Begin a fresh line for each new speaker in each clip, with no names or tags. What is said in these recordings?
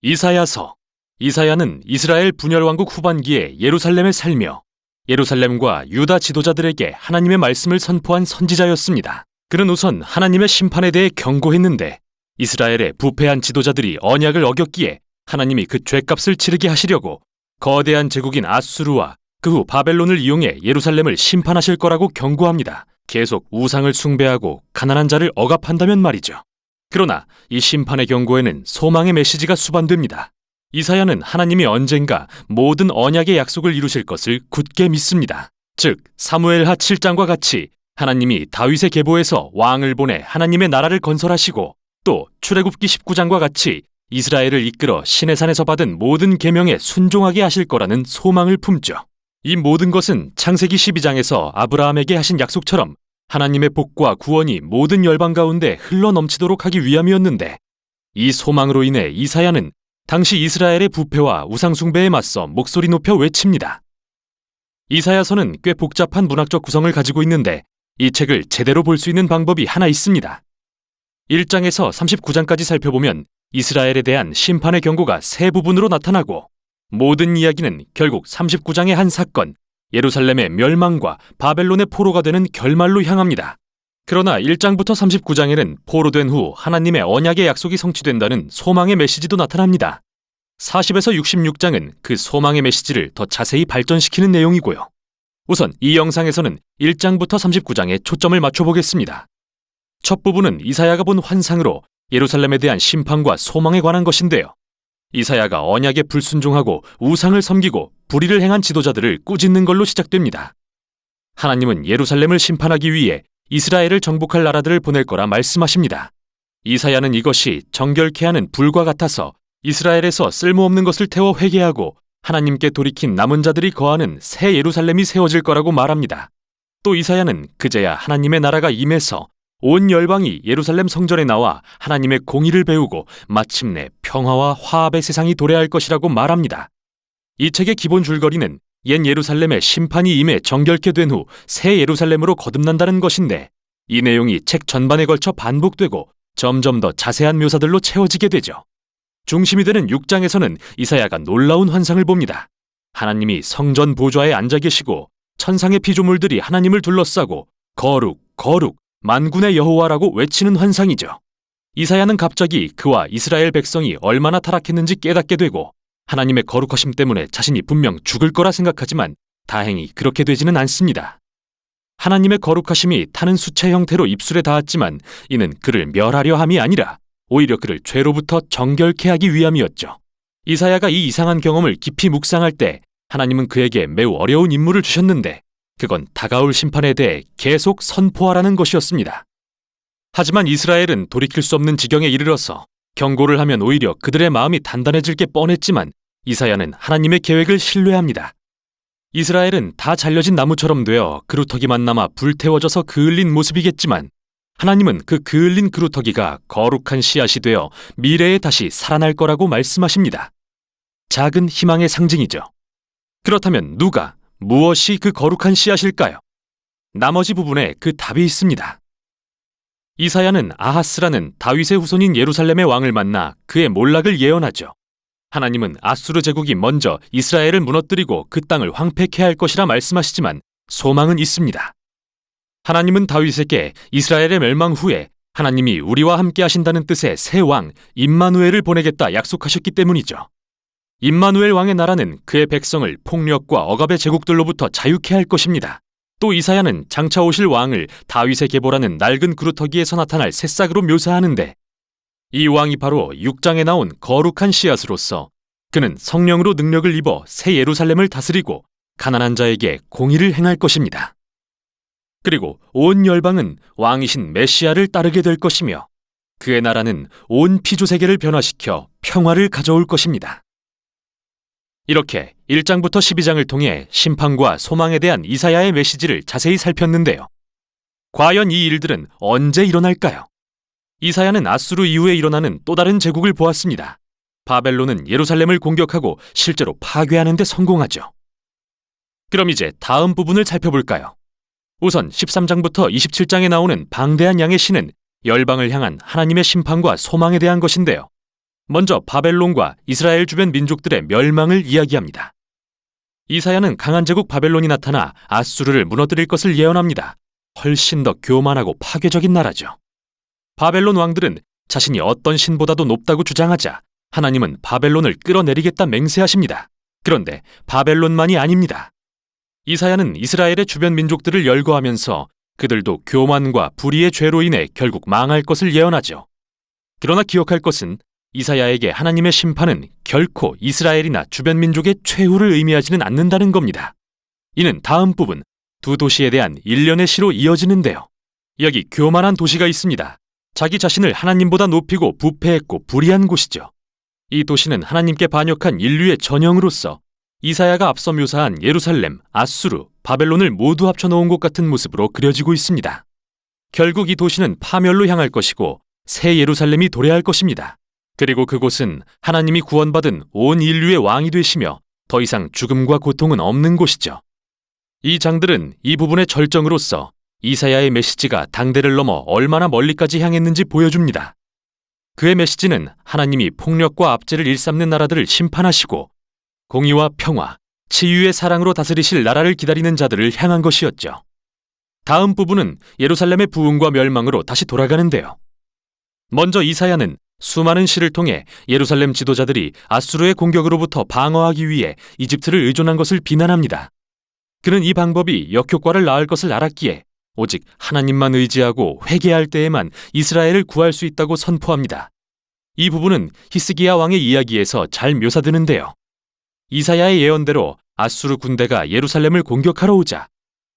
이사야서. 이사야는 이스라엘 분열왕국 후반기에 예루살렘에 살며 예루살렘과 유다 지도자들에게 하나님의 말씀을 선포한 선지자였습니다. 그는 우선 하나님의 심판에 대해 경고했는데 이스라엘의 부패한 지도자들이 언약을 어겼기에 하나님이 그 죗값을 치르게 하시려고 거대한 제국인 아수르와 그 후 바벨론을 이용해 예루살렘을 심판하실 거라고 경고합니다. 계속 우상을 숭배하고 가난한 자를 억압한다면 말이죠. 그러나 이 심판의 경고에는 소망의 메시지가 수반됩니다. 이사야는 하나님이 언젠가 모든 언약의 약속을 이루실 것을 굳게 믿습니다. 즉 사무엘하 7장과 같이 하나님이 다윗의 계보에서 왕을 보내 하나님의 나라를 건설하시고 또 출애굽기 19장과 같이 이스라엘을 이끌어 시내산에서 받은 모든 계명에 순종하게 하실 거라는 소망을 품죠. 이 모든 것은 창세기 12장에서 아브라함에게 하신 약속처럼 하나님의 복과 구원이 모든 열방 가운데 흘러넘치도록 하기 위함이었는데 이 소망으로 인해 이사야는 당시 이스라엘의 부패와 우상숭배에 맞서 목소리 높여 외칩니다. 이사야서는 꽤 복잡한 문학적 구성을 가지고 있는데 이 책을 제대로 볼 수 있는 방법이 하나 있습니다. 1장에서 39장까지 살펴보면 이스라엘에 대한 심판의 경고가 세 부분으로 나타나고 모든 이야기는 결국 39장의 한 사건, 예루살렘의 멸망과 바벨론의 포로가 되는 결말로 향합니다. 그러나 1장부터 39장에는 포로된 후 하나님의 언약의 약속이 성취된다는 소망의 메시지도 나타납니다. 40에서 66장은 그 소망의 메시지를 더 자세히 발전시키는 내용이고요. 우선 이 영상에서는 1장부터 39장에 초점을 맞춰보겠습니다. 첫 부분은 이사야가 본 환상으로 예루살렘에 대한 심판과 소망에 관한 것인데요. 이사야가 언약에 불순종하고 우상을 섬기고 불의를 행한 지도자들을 꾸짖는 걸로 시작됩니다. 하나님은 예루살렘을 심판하기 위해 이스라엘을 정복할 나라들을 보낼 거라 말씀하십니다. 이사야는 이것이 정결케 하는 불과 같아서 이스라엘에서 쓸모없는 것을 태워 회개하고 하나님께 돌이킨 남은 자들이 거하는 새 예루살렘이 세워질 거라고 말합니다. 또 이사야는 그제야 하나님의 나라가 임해서 온 열방이 예루살렘 성전에 나와 하나님의 공의를 배우고 마침내 평화와 화합의 세상이 도래할 것이라고 말합니다. 이 책의 기본 줄거리는 옛 예루살렘의 심판이 임해 정결케 된 후 새 예루살렘으로 거듭난다는 것인데 이 내용이 책 전반에 걸쳐 반복되고 점점 더 자세한 묘사들로 채워지게 되죠. 중심이 되는 6장에서는 이사야가 놀라운 환상을 봅니다. 하나님이 성전 보좌에 앉아 계시고 천상의 피조물들이 하나님을 둘러싸고 거룩, 거룩, 만군의 여호와라고 외치는 환상이죠. 이사야는 갑자기 그와 이스라엘 백성이 얼마나 타락했는지 깨닫게 되고 하나님의 거룩하심 때문에 자신이 분명 죽을 거라 생각하지만 다행히 그렇게 되지는 않습니다. 하나님의 거룩하심이 타는 수채 형태로 입술에 닿았지만 이는 그를 멸하려 함이 아니라 오히려 그를 죄로부터 정결케 하기 위함이었죠. 이사야가 이 이상한 경험을 깊이 묵상할 때 하나님은 그에게 매우 어려운 임무를 주셨는데 그건 다가올 심판에 대해 계속 선포하라는 것이었습니다. 하지만 이스라엘은 돌이킬 수 없는 지경에 이르러서 경고를 하면 오히려 그들의 마음이 단단해질 게 뻔했지만 이사야는 하나님의 계획을 신뢰합니다. 이스라엘은 다 잘려진 나무처럼 되어 그루터기만 남아 불태워져서 그을린 모습이겠지만 하나님은 그 그을린 그루터기가 거룩한 씨앗이 되어 미래에 다시 살아날 거라고 말씀하십니다. 작은 희망의 상징이죠. 그렇다면 누가, 무엇이 그 거룩한 씨앗일까요? 나머지 부분에 그 답이 있습니다. 이사야는 아하스라는 다윗의 후손인 예루살렘의 왕을 만나 그의 몰락을 예언하죠. 하나님은 아수르 제국이 먼저 이스라엘을 무너뜨리고 그 땅을 황폐케 할 것이라 말씀하시지만 소망은 있습니다. 하나님은 다윗에게 이스라엘의 멸망 후에 하나님이 우리와 함께 하신다는 뜻의 새 왕 임마누엘을 보내겠다 약속하셨기 때문이죠. 임마누엘 왕의 나라는 그의 백성을 폭력과 억압의 제국들로부터 자유케 할 것입니다. 또 이사야는 장차 오실 왕을 다윗의 계보라는 낡은 그루터기에서 나타날 새싹으로 묘사하는데 이 왕이 바로 6장에 나온 거룩한 씨앗으로서 그는 성령으로 능력을 입어 새 예루살렘을 다스리고 가난한 자에게 공의를 행할 것입니다. 그리고 온 열방은 왕이신 메시아를 따르게 될 것이며 그의 나라는 온 피조세계를 변화시켜 평화를 가져올 것입니다. 이렇게 1장부터 12장을 통해 심판과 소망에 대한 이사야의 메시지를 자세히 살폈는데요. 과연 이 일들은 언제 일어날까요? 이사야는 아수르 이후에 일어나는 또 다른 제국을 보았습니다. 바벨론은 예루살렘을 공격하고 실제로 파괴하는 데 성공하죠. 그럼 이제 다음 부분을 살펴볼까요? 우선 13장부터 27장에 나오는 방대한 양의 신은 열방을 향한 하나님의 심판과 소망에 대한 것인데요. 먼저 바벨론과 이스라엘 주변 민족들의 멸망을 이야기합니다. 이사야는 강한 제국 바벨론이 나타나 아수르를 무너뜨릴 것을 예언합니다. 훨씬 더 교만하고 파괴적인 나라죠. 바벨론 왕들은 자신이 어떤 신보다도 높다고 주장하자 하나님은 바벨론을 끌어내리겠다 맹세하십니다. 그런데 바벨론만이 아닙니다. 이사야는 이스라엘의 주변 민족들을 열거하면서 그들도 교만과 불의의 죄로 인해 결국 망할 것을 예언하죠. 그러나 기억할 것은 이사야에게 하나님의 심판은 결코 이스라엘이나 주변 민족의 최후를 의미하지는 않는다는 겁니다. 이는 다음 부분 두 도시에 대한 일련의 시로 이어지는데요. 여기 교만한 도시가 있습니다. 자기 자신을 하나님보다 높이고 부패했고 불의한 곳이죠. 이 도시는 하나님께 반역한 인류의 전형으로서 이사야가 앞서 묘사한 예루살렘, 아수르, 바벨론을 모두 합쳐놓은 것 같은 모습으로 그려지고 있습니다. 결국 이 도시는 파멸로 향할 것이고 새 예루살렘이 도래할 것입니다. 그리고 그곳은 하나님이 구원받은 온 인류의 왕이 되시며 더 이상 죽음과 고통은 없는 곳이죠. 이 장들은 이 부분의 절정으로서 이사야의 메시지가 당대를 넘어 얼마나 멀리까지 향했는지 보여줍니다. 그의 메시지는 하나님이 폭력과 압제를 일삼는 나라들을 심판하시고 공의와 평화, 치유의 사랑으로 다스리실 나라를 기다리는 자들을 향한 것이었죠. 다음 부분은 예루살렘의 부흥과 멸망으로 다시 돌아가는데요. 먼저 이사야는 수많은 시를 통해 예루살렘 지도자들이 아수르의 공격으로부터 방어하기 위해 이집트를 의존한 것을 비난합니다. 그는 이 방법이 역효과를 낳을 것을 알았기에 오직 하나님만 의지하고 회개할 때에만 이스라엘을 구할 수 있다고 선포합니다. 이 부분은 히스기야 왕의 이야기에서 잘 묘사되는데요. 이사야의 예언대로 아수르 군대가 예루살렘을 공격하러 오자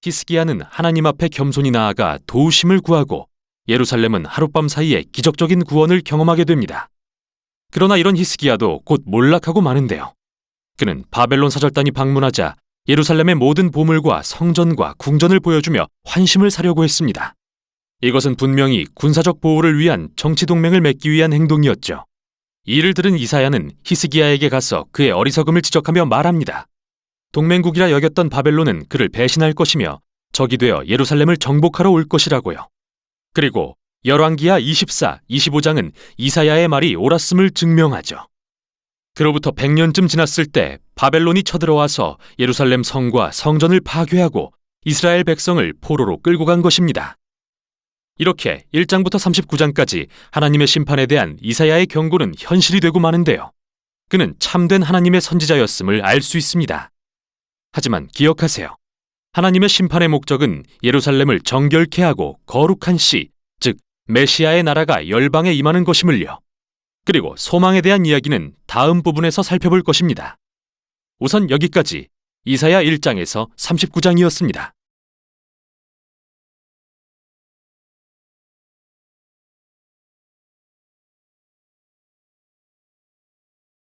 히스기야는 하나님 앞에 겸손히 나아가 도우심을 구하고 예루살렘은 하룻밤 사이에 기적적인 구원을 경험하게 됩니다. 그러나 이런 히스기야도 곧 몰락하고 마는데요. 그는 바벨론 사절단이 방문하자 예루살렘의 모든 보물과 성전과 궁전을 보여주며 환심을 사려고 했습니다. 이것은 분명히 군사적 보호를 위한 정치 동맹을 맺기 위한 행동이었죠. 이를 들은 이사야는 히스기야에게 가서 그의 어리석음을 지적하며 말합니다. 동맹국이라 여겼던 바벨론은 그를 배신할 것이며 적이 되어 예루살렘을 정복하러 올 것이라고요. 그리고 열왕기하 24, 25장은 이사야의 말이 옳았음을 증명하죠. 그로부터 100년쯤 지났을 때 바벨론이 쳐들어와서 예루살렘 성과 성전을 파괴하고 이스라엘 백성을 포로로 끌고 간 것입니다. 이렇게 1장부터 39장까지 하나님의 심판에 대한 이사야의 경고는 현실이 되고 마는데요. 그는 참된 하나님의 선지자였음을 알 수 있습니다. 하지만 기억하세요. 하나님의 심판의 목적은 예루살렘을 정결케 하고 거룩한 시, 즉 메시아의 나라가 열방에 임하는 것임을요. 그리고 소망에 대한 이야기는 다음 부분에서 살펴볼 것입니다. 우선 여기까지 이사야 1장에서 39장이었습니다.